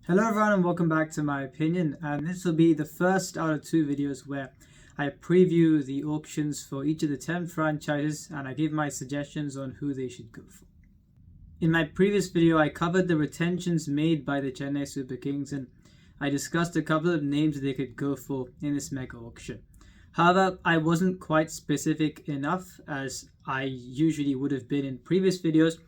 Hello everyone and welcome back to my opinion, and this will be the first out of two videos where I preview the auctions for each of the 10 franchises and I give my suggestions on who they should go for. In my previous video I covered the retentions made by the Chennai Super Kings and I discussed a couple of names they could go for in this mega auction. However, I wasn't quite specific enough as I usually would have been in previous videos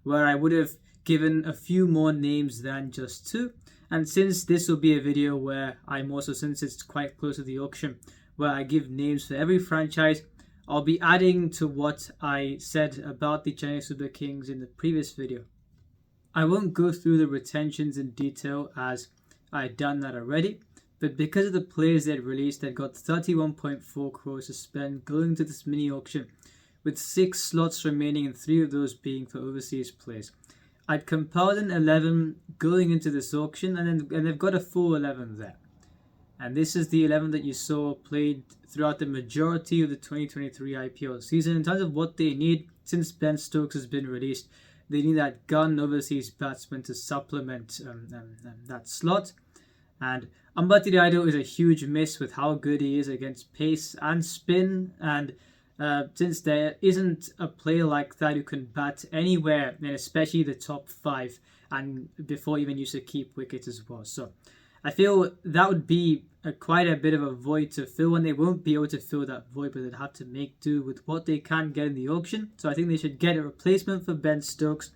where I would have given a few more names than just two. And since this will be a video where since it's quite close to the auction, where I give names for every franchise, I'll be adding to what I said about the Chennai Super Kings in the previous video. I won't go through the retentions in detail as I've done that already, but because of the players they'd released, they'd got 31.4 crores to spend going to this mini auction, with 6 slots remaining and 3 of those being for overseas players. I'd compiled an 11 going into this auction and they've got a full 11 there. And this is the 11 that you saw played throughout the majority of the 2023 IPL season. In terms of what they need, since Ben Stokes has been released, they need that gun overseas batsman to supplement that slot. And Ambati Rayudu is a huge miss with how good he is against pace and spin, and since there isn't a player like that who can bat anywhere, and especially the top 5, and before even used to keep wickets as well. So I feel that would be quite a bit of a void to fill, and they won't be able to fill that void, but they'd have to make do with what they can get in the auction. So I think they should get a replacement for Ben Stokes,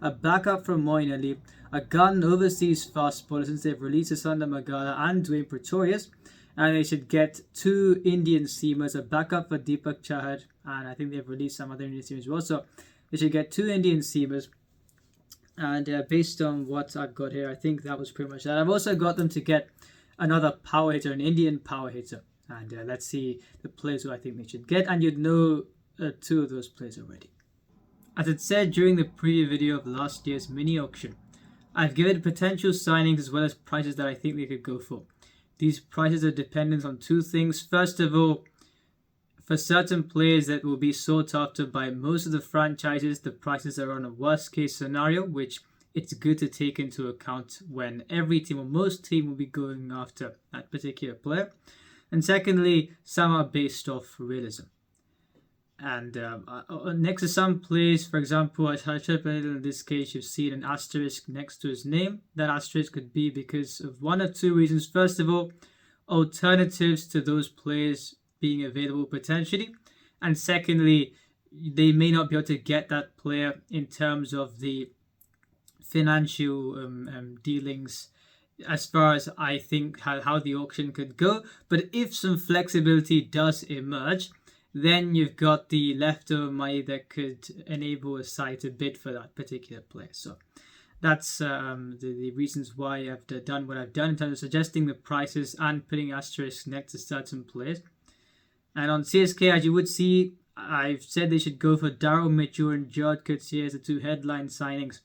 a backup from Moeen Ali, a gun overseas fast bowler since they've released Asanda Magala and Dwayne Pretorius, and they should get 2 Indian seamers, a backup for Deepak Chahar, and I think they've released some other Indian seamers as well. So they should get 2 Indian seamers, and based on what I've got here, I think that was pretty much that. I've also got them to get another power hitter, an Indian power hitter, and let's see the players who I think they should get, and you'd know 2 of those players already. As I said during the preview video of last year's mini auction, I've given potential signings as well as prices that I think they could go for. These prices are dependent on 2 things. First of all, for certain players that will be sought after by most of the franchises, the prices are on a worst case scenario, which it's good to take into account when every team or most team will be going after that particular player. And secondly, some are based off realism. And next to some players, for example, as Harshad Patel in this case, you've seen an asterisk next to his name. That asterisk could be because of one of 2 reasons. First of all, alternatives to those players being available potentially. And secondly, they may not be able to get that player in terms of the financial dealings as far as I think how the auction could go. But if some flexibility does emerge, then you've got the leftover money that could enable a side to bid for that particular player. So that's the reasons why I've done what I've done in terms of suggesting the prices and putting asterisks next to certain players. And on CSK, as you would see, I've said they should go for Daryl Mitchell and Gujarat Titans as the 2 headline signings.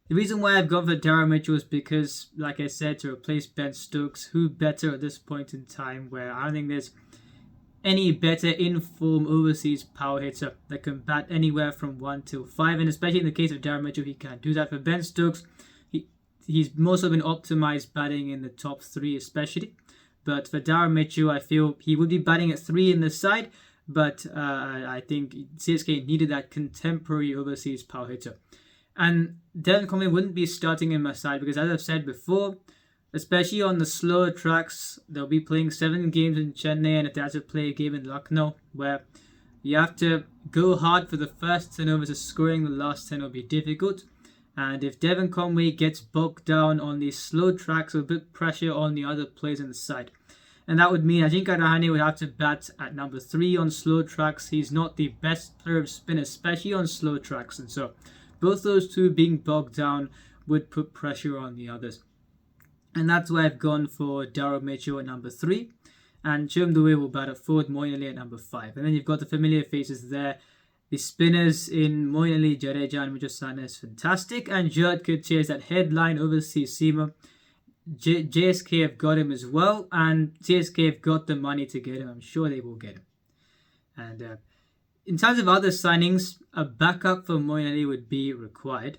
The reason why I've gone for Daryl Mitchell is because, like I said, to replace Ben Stokes, who better at this point in time where I don't think there's any better in-form overseas power hitter that can bat anywhere from 1 till 5, and especially in the case of Darren Mitchell, he can't do that. For Ben Stokes, he's mostly been optimized batting in the top 3 especially, but for Darren Mitchell, I feel he would be batting at 3 in the side, but I think CSK needed that contemporary overseas power hitter. And Devon Conway wouldn't be starting in my side because, as I've said before, especially on the slower tracks, they'll be playing 7 games in Chennai, and if they have to play a game in Lucknow, where you have to go hard for the first 10 overs, scoring the last 10 will be difficult. And if Devon Conway gets bogged down on these slow tracks, it'll put pressure on the other players in the side. And that would mean Ajinkya Rahane would have to bat at number 3 on slow tracks. He's not the best player of spin, especially on slow tracks. And so both those 2 being bogged down would put pressure on the others. And that's why I've gone for Daryl Mitchell at number 3. And Shivam Dube will bat at forward, Moeen Ali at number 5. And then you've got the familiar faces there. The spinners in Moeen Ali, Jadeja and Mitchell Sana is fantastic. And Gujarat Titans, that headline overseas seamer. JSK have got him as well. And CSK have got the money to get him. I'm sure they will get him. And in terms of other signings, a backup for Moeen Ali would be required.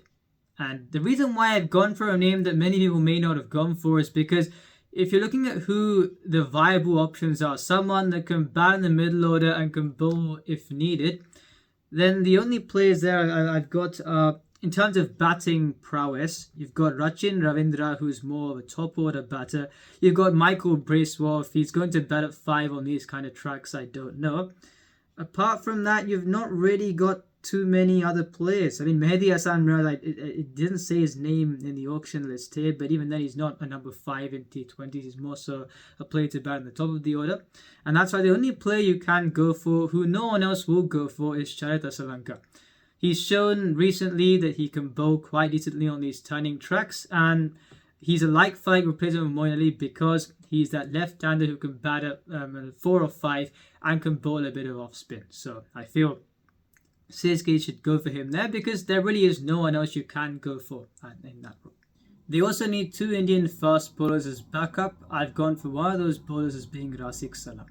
And the reason why I've gone for a name that many people may not have gone for is because if you're looking at who the viable options are, someone that can bat in the middle order and can bowl if needed, then the only players there I've got in terms of batting prowess, you've got Rachin Ravindra, who's more of a top order batter. You've got Michael Bracewell. If he's going to bat at 5 on these kind of tracks, I don't know. Apart from that, you've not really got too many other players. I mean, Mehdi Hasan Mirza, it didn't say his name in the auction list here, but even then he's not a number 5 in T20s. He's more so a player to bat in the top of the order. And that's why the only player you can go for, who no one else will go for, is Charith Asalanka. He's shown recently that he can bowl quite decently on these turning tracks, and he's a like-for-like replacement of Moeen Ali because he's that left-hander who can bat at 4 or 5 and can bowl a bit of off-spin. So I feel CSK should go for him there because there really is no one else you can go for in that role. They also need 2 Indian fast bowlers as backup. I've gone for one of those bowlers as being Razik Salam.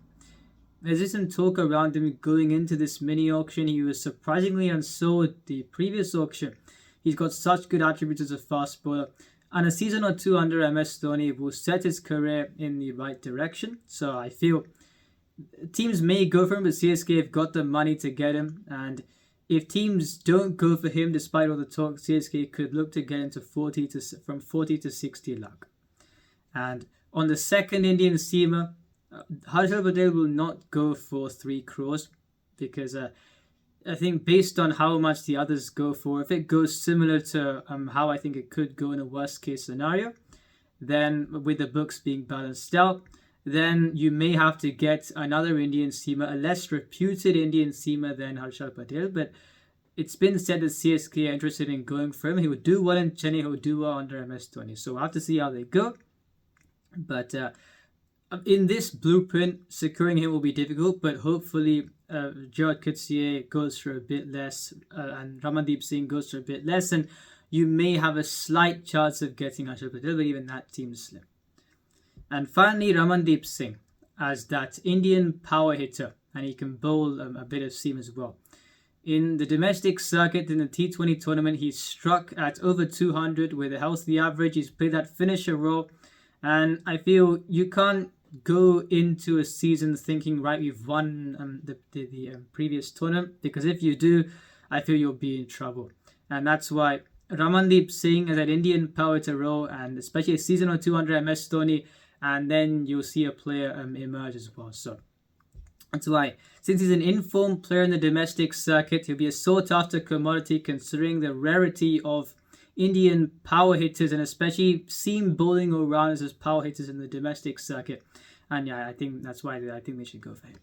There's just some talk around him going into this mini auction. He was surprisingly unsold the previous auction. He's got such good attributes as a fast bowler, and a season or 2 under MS Dhoni will set his career in the right direction. So I feel teams may go for him, but CSK have got the money to get him, and if teams don't go for him despite all the talk, CSK could look to get into from 40 to 60 lakh. And on the second Indian seamer, Harshal Patel will not go for 3 crores because I think based on how much the others go for, if it goes similar to how I think it could go in a worst case scenario, then with the books being balanced out, then you may have to get another Indian seamer, a less reputed Indian seamer than Harshal Patel. But it's been said that CSK are interested in going for him. He would do well in Chennai, he would do well under MS Dhoni. So we'll have to see how they go. But in this blueprint, securing him will be difficult, but hopefully Gerard Coetzee goes for a bit less and Ramandeep Singh goes for a bit less, and you may have a slight chance of getting Harshal Patel, but even that seems slim. And finally, Ramandeep Singh as that Indian power hitter, and he can bowl a bit of seam as well. In the domestic circuit, in the T20 tournament, he struck at over 200 with a healthy average. He's played that finisher role, and I feel you can't go into a season thinking, right, we've won the previous tournament, because if you do, I feel you'll be in trouble. And that's why Ramandeep Singh as an Indian power to roll, and especially a season or 2 under MS Dhoni, and then you'll see a player emerge as well. So that's why, since he's an informed player in the domestic circuit, he'll be a sought after commodity considering the rarity of Indian power hitters, and especially seam bowling all-rounders as power hitters in the domestic circuit. And yeah, I think that's why I think they should go for him.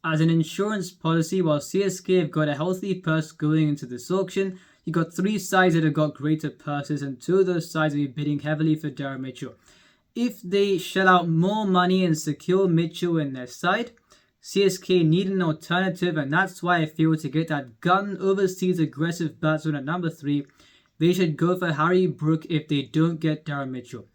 As an insurance policy, while CSK have got a healthy purse going into this auction, you've got 3 sides that have got greater purses, and 2 of those sides will be bidding heavily for Darren Mitchell. If they shell out more money and secure Mitchell in their side, CSK need an alternative, and that's why I feel to get that gun overseas aggressive batsman at number 3, they should go for Harry Brook if they don't get Darren Mitchell.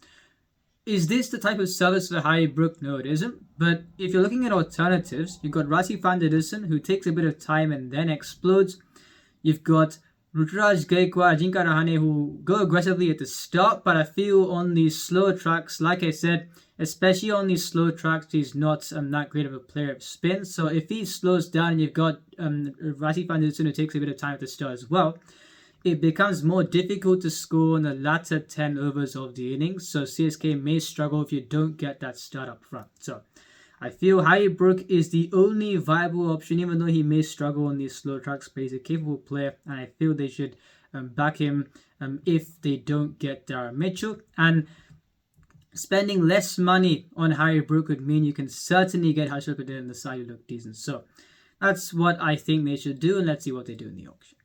Is this the type of service for Harry Brook? No, it isn't. But if you're looking at alternatives, you've got Rassi van der Dussen, who takes a bit of time and then explodes. You've got Ruturaj Gaikwad, Ajinkya Rahane, who go aggressively at the start, but I feel on these slower tracks, like I said, especially on these slow tracks, he's not that great of a player of spin. So if he slows down, and you've got Rassi van der Dussen, who takes a bit of time at the start as well, it becomes more difficult to score in the latter 10 overs of the innings. So CSK may struggle if you don't get that start up front. So I feel Harry Brook is the only viable option, even though he may struggle on these slow tracks, but he's a capable player, and I feel they should back him if they don't get Darren Mitchell. And spending less money on Harry Brook would mean you can certainly get Harshal Patel in the side who look decent. So that's what I think they should do, and let's see what they do in the auction.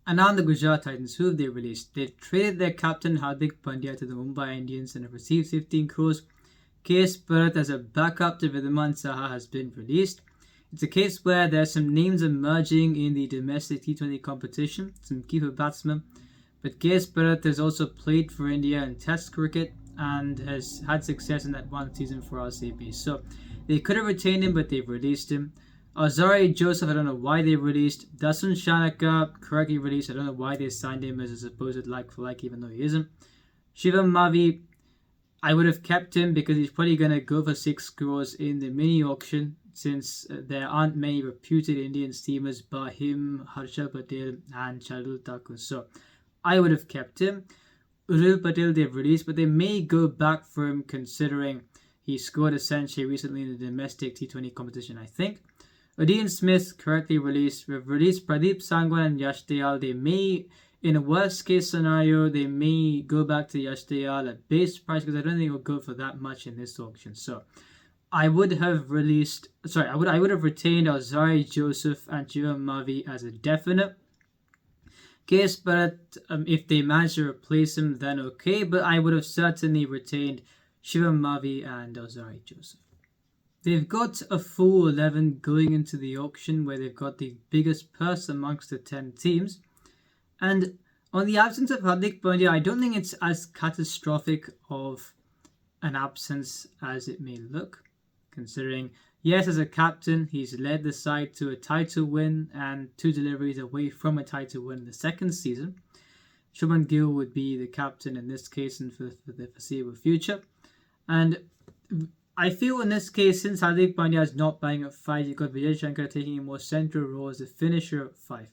And now the Gujarat Titans, who have they released? They've traded their captain Hardik Pandya to the Mumbai Indians and have received 15 crores. KS Bharat as a backup to Vidyaman Saha has been released. It's a case where there's some names emerging in the domestic T20 competition, some keeper batsmen. But KS Bharat has also played for India in Test cricket and has had success in that one season for RCB. So they could have retained him, but they've released him. Azari Joseph, I don't know why they released. Dasun Shanaka, correctly released. I don't know why they signed him as a supposed like for like, even though he isn't. Shivam Mavi, I would have kept him because he's probably going to go for 6 crores in the mini auction, since there aren't many reputed Indian steamers but him, Harsha Patel and Shardul Thakur. So I would have kept him. Uril Patel they've released, but they may go back for him considering he scored a century recently in the domestic T20 competition, I think. Dean Smith correctly released. We've released Pradeep Sangwan and Yash Dayal. They may, in a worst case scenario, they may go back to Yash Dayal at base price because I don't think it'll go for that much in this auction. So I would have released, I would have retained Azari Joseph and Shivam Mavi as a definite. Case, but if they manage to replace him, then okay. But I would have certainly retained Shivam Mavi and Azari Joseph. They've got a full 11 going into the auction where they've got the biggest purse amongst the 10 teams. And on the absence of Hardik Pandya, I don't think it's as catastrophic of an absence as it may look. Considering, yes, as a captain, he's led the side to a title win and 2 deliveries away from a title win in the second season. Shubman Gill would be the captain in this case and for the foreseeable future. And I feel in this case, since Hardik Pandya is not batting at 5, you've got Vijay Shankar taking a more central role as a finisher at 5.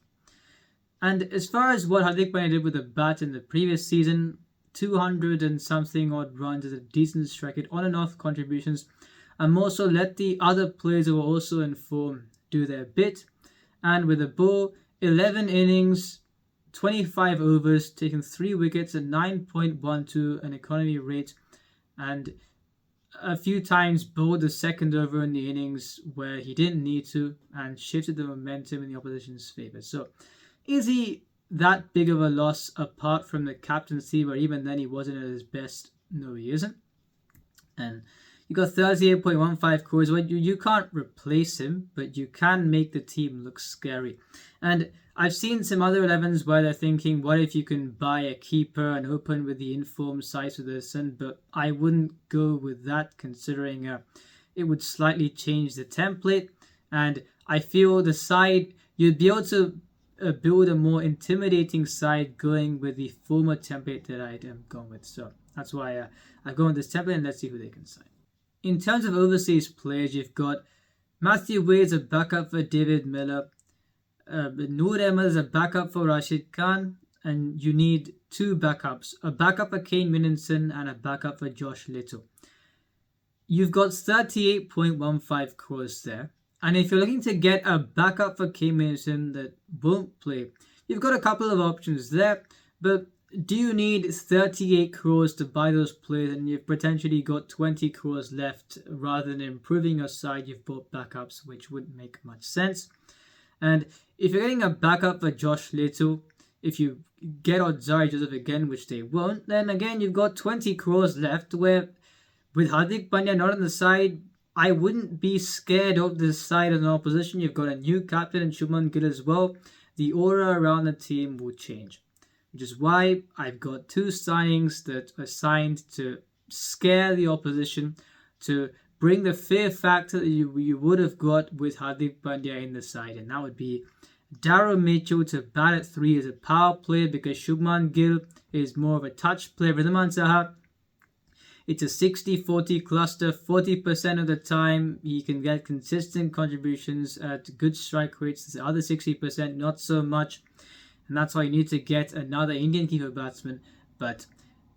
And as far as what Hardik Pandya did with the bat in the previous season, 200 and something odd runs is a decent strike rate, on and off contributions. And also let the other players who are also in form do their bit. And with the ball, 11 innings, 25 overs, taking 3 wickets at 9.12, an economy rate, and a few times bowled the second over in the innings where he didn't need to and shifted the momentum in the opposition's favour. So is he that big of a loss apart from the captaincy where even then he wasn't at his best? No, he isn't. And you got 38.15 crores. Well, you can't replace him, but you can make the team look scary. And I've seen some other 11s where they're thinking, what if you can buy a keeper and open with the informed sides with this? But I wouldn't go with that, considering it would slightly change the template. And I feel the side, you'd be able to build a more intimidating side going with the former template that I'd gone with. So that's why I've gone with this template, and let's see who they can sign. In terms of overseas players, you've got Matthew Wade as a backup for David Miller. Noor Ahmed is a backup for Rashid Khan, and you need 2 backups, a backup for Kane Minninson and a backup for Josh Little. You've got 38.15 crores there, and if you're looking to get a backup for Kane Minninson that won't play, you've got a couple of options there, but do you need 38 crores to buy those players and you've potentially got 20 crores left? Rather than improving your side, you've bought backups, which wouldn't make much sense. And if you're getting a backup for Josh Little, if you get Azari Joseph again, which they won't, then again you've got 20 crores left, where with Hardik Pandya not on the side, I wouldn't be scared of this side of the opposition. You've got a new captain in Shubman Gill as well. The aura around the team will change, which is why I've got 2 signings that are signed to scare the opposition, to bring the fear factor that you would have got with Hardik Pandya in the side. And that would be Darrow Mitchell to bat at 3 as a power player, because Shubman Gill is more of a touch player. Ridhaman Saha, it's a 60-40 cluster. 40% of the time he can get consistent contributions at good strike rates. The other 60% not so much. And that's why you need to get another Indian keeper batsman. But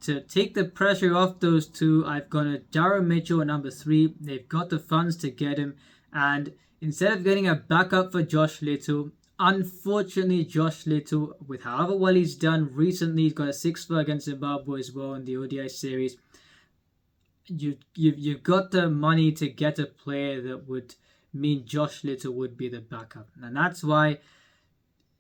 to take the pressure off those 2, I've gone a Darrow Mitchell at number 3. They've got the funds to get him. And instead of getting a backup for Josh Little, unfortunately Josh Little, with however well he's done recently, he's got a 6-for against Zimbabwe as well in the ODI series. You've got the money to get a player that would mean Josh Little would be the backup. And that's why,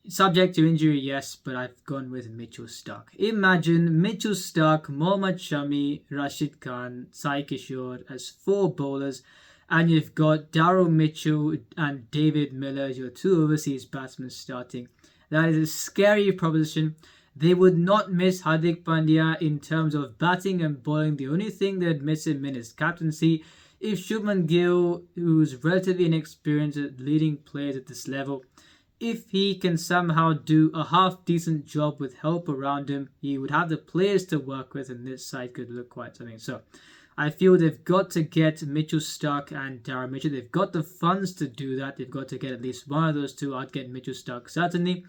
subject to injury, yes, but I've gone with Mitchell Starc. Imagine Mitchell Starc, Mohammad Shami, Rashid Khan, Sai Kishore as 4 bowlers, and you've got Darrow Mitchell and David Miller as your 2 overseas batsmen starting. That is a scary proposition. They would not miss Hardik Pandya in terms of batting and bowling. The only thing they'd miss him in is captaincy. if Shubman Gill, who's relatively inexperienced at leading players at this level, if he can somehow do a half-decent job with help around him, he would have the players to work with, and this side could look quite something. So I feel they've got to get Mitchell Starc and Darren Mitchell. They've got the funds to do that. They've got to get at least one of those two. I'd get Mitchell Starc, certainly.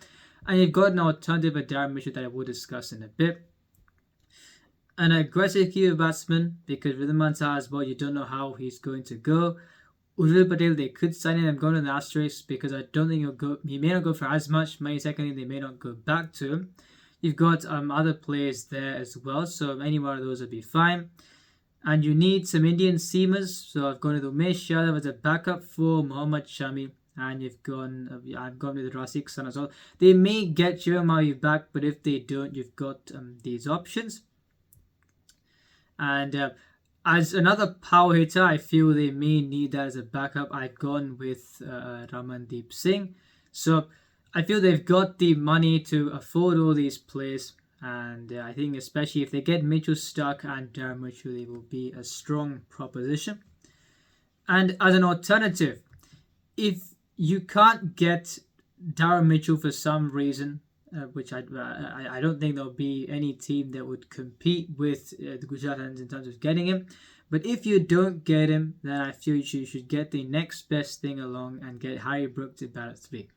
And you've got an alternative of Darren Mitchell that I will discuss in a bit. An aggressive key batsman, because Ridhaman Saha as well, you don't know how he's going to go. Urvil Patel, they could sign him. I'm going to an asterisk because I don't think he may not go for as much money. Secondly, they may not go back to him. You've got other players there as well, so any one of those would be fine. And you need some Indian seamers, so I've gone with Umesh Yadav as a backup for Mohammad Shami, and I've gone with Razik Khan as well. They may get Shivam back, but if they don't, you've got these options. And as another power hitter, I feel they may need that as a backup. I've gone with Ramandeep Singh. So I feel they've got the money to afford all these players. And I think especially if they get Mitchell Starc and Darren Mitchell, they will be a strong proposition. And as an alternative, if you can't get Darren Mitchell for some reason, which I don't think there'll be any team that would compete with the Gujarat Titans in terms of getting him. But if you don't get him, then I feel you should get the next best thing along and get Harry Brook to bat at 3.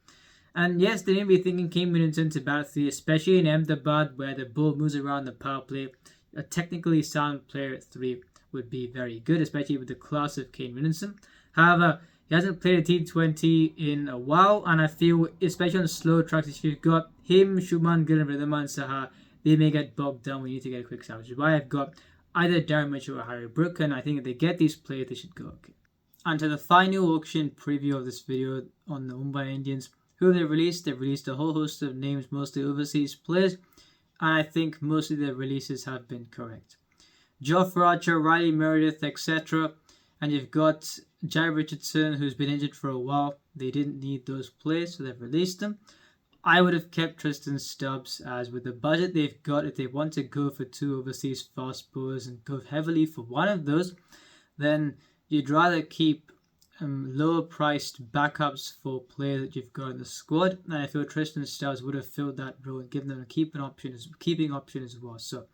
And yes, they may be thinking Kane Middleton to bat at 3, especially in Ahmedabad where the ball moves around the power play. A technically sound player at 3 would be very good, especially with the class of Kane Middleton. However, he hasn't played a T20 in a while, and I feel, especially on slow tracks, if you've got him, Shubman Gill, and Ridhaman Saha, they may get bogged down. We need to get a quick salvage, which is why I've got either Darren Mitchell or Harry Brook, and I think if they get these players, they should go okay. And to the final auction preview of this video on the Mumbai Indians, who have they released? They've released a whole host of names, mostly overseas players, and I think mostly their releases have been correct. Jofra Archer, Riley Meredith, etc. And you've got Jai Richardson, who's been injured for a while. They didn't need those players, so they've released them. I would have kept Tristan Stubbs, as with the budget they've got, if they want to go for 2 overseas fast bowlers and go heavily for one of those, then you'd rather keep lower priced backups for players that you've got in the squad. And I feel Tristan Stubbs would have filled that role and given them a keeping option as well. So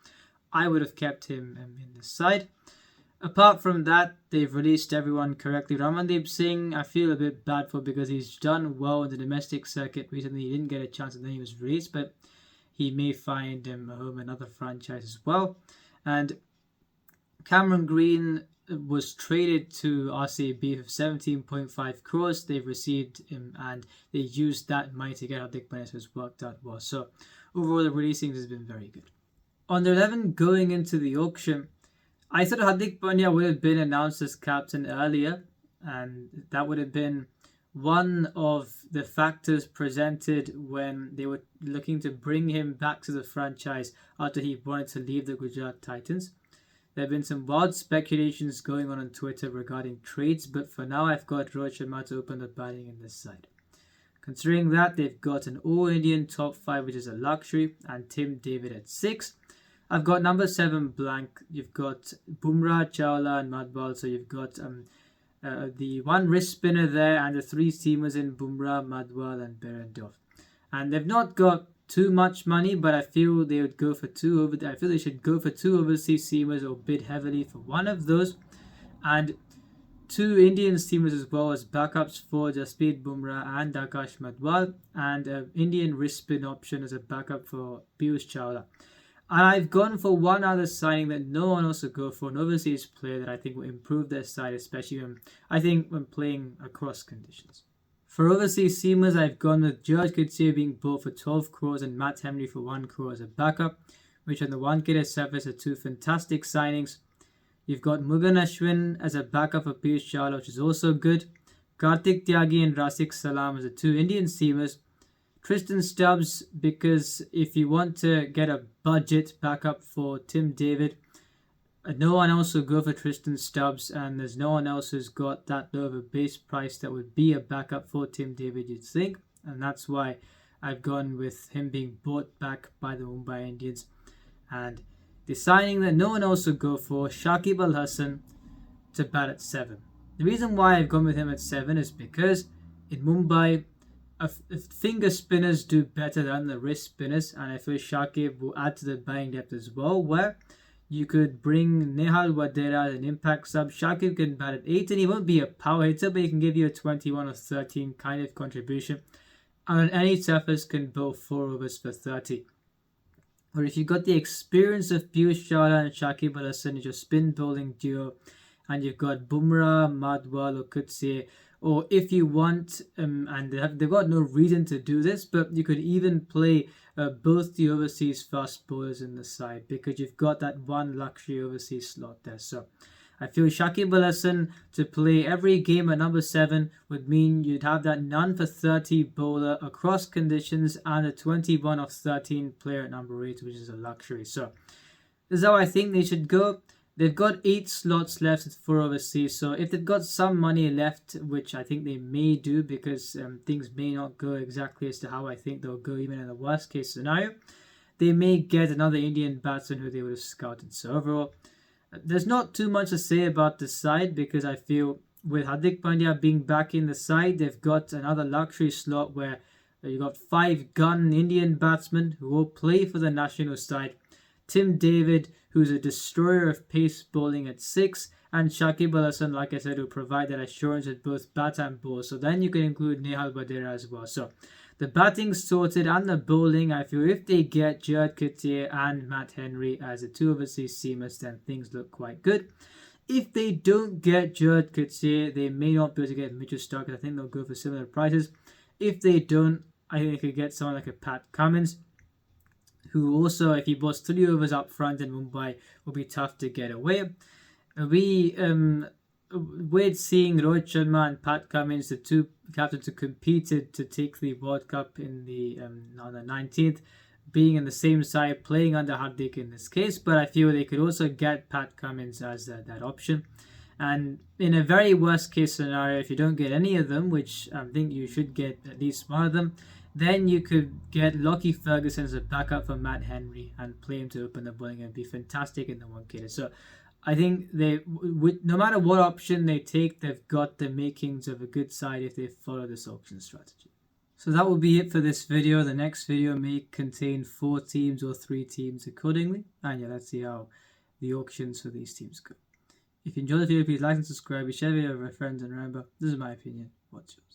I would have kept him in the side. Apart from that, they've released everyone correctly. Ramandeep Singh, I feel a bit bad for because he's done well in the domestic circuit recently. He didn't get a chance and then he was released, but he may find him a home in another franchise as well. And Cameron Green was traded to RCB for 17.5 crores. They've received him and they used that money to get Hardik Pandya, so it's worked out well. So overall, the releasing has been very good. On the 11 going into the auction, I thought Hardik Pandya would have been announced as captain earlier, and that would have been one of the factors presented when they were looking to bring him back to the franchise after he wanted to leave the Gujarat Titans. There have been some wild speculations going on Twitter regarding trades, but for now I've got Rohit Sharma to open the batting in this side. Considering that, they've got an all-Indian top 5, which is a luxury, and Tim David at 6. I've got number 7 blank. You've got Bumrah, Chawla and Madhwal. So you've got the one wrist spinner there and the 3 seamers in Bumrah, Madhwal and Berendorf. And they've not got too much money, but I feel they would go for 2 I feel they should go for 2 overseas seamers or bid heavily for one of those. And 2 Indian seamers as well as backups for Jasprit Bumrah and Akash Madhwal. And an Indian wrist spin option as a backup for Piyush Chawla. And I've gone for one other signing that no one else will go for, an overseas player that I think will improve their side, especially when playing across conditions. For overseas seamers, I've gone with George Coetzee being bought for 12 crores and Matt Henry for 1 crore as a backup, which on the 1KD surface are 2 fantastic signings. You've got Mugan Ashwin as a backup for Piyush Chawla, which is also good. Kartik Tyagi and Razik Salam as the 2 Indian seamers. Tristan Stubbs, because if you want to get a budget backup for Tim David, no one else will go for Tristan Stubbs, and there's no one else who's got that low of a base price that would be a backup for Tim David, you'd think, and that's why I've gone with him being bought back by the Mumbai Indians. And the signing that no one else will go for, Shakib Al Hasan to bat at 7. The reason why I've gone with him at 7 is because in Mumbai, if finger spinners do better than the wrist spinners, and I feel Shakib will add to the batting depth as well, where you could bring Nehal Wadera as an impact sub. Shakib can bat at 8, and he won't be a power hitter, but he can give you a 21 or 13 kind of contribution. And on any surface can bowl 4 overs for 30. Or if you've got the experience of Piyush Chawla and Shakib Al Hasan as your spin bowling duo, and you've got Bumrah, Madwal or Kutse, or if you want, and they've got no reason to do this, but you could even play both the overseas fast bowlers in the side, because you've got that one luxury overseas slot there. So I feel Shakib Al Hasan to play every game at number 7 would mean you'd have that none for 30 bowler across conditions and a 21 of 13 player at number 8, which is a luxury. So this is how I think they should go. They've got 8 slots left for overseas, so if they've got some money left, which I think they may do, because things may not go exactly as to how I think they'll go even in the worst case scenario, they may get another Indian batsman who they would have scouted. So overall, there's not too much to say about the side, because I feel with Hardik Pandya being back in the side, they've got another luxury slot where you've got 5 gun Indian batsmen who will play for the national side. Tim David, who's a destroyer of pace bowling at 6, and Shakib Al Hasan, like I said, will provide that assurance at both bat and ball. So then you can include Nehal Wadera as well. So the batting's sorted, and the bowling, I feel if they get Gujarat Titans and Matt Henry as the 2 overseas seamers, then things look quite good. If they don't get Gujarat Titans, they may not be able to get Mitchell Starc. I think they'll go for similar prices. If they don't, I think they could get someone like a Pat Cummins, who also, if he bowls 3 overs up front in Mumbai, will be tough to get away. We're seeing Rohit Sharma and Pat Cummins, the 2 captains who competed to take the World Cup in on the 19th, being in the same side, playing under Hardik in this case. But I feel they could also get Pat Cummins as that option. And in a very worst case scenario, if you don't get any of them, which I think you should get at least one of them, then you could get Lockie Ferguson as a backup for Matt Henry and play him to open the bowling and be fantastic in the 1K. So I think no matter what option they take, they've got the makings of a good side if they follow this auction strategy. So that will be it for this video. The next video may contain 4 teams or 3 teams accordingly. And yeah, let's see how the auctions for these teams go. If you enjoyed the video, please like and subscribe, share the video with your friends, and remember, this is my opinion. What's yours?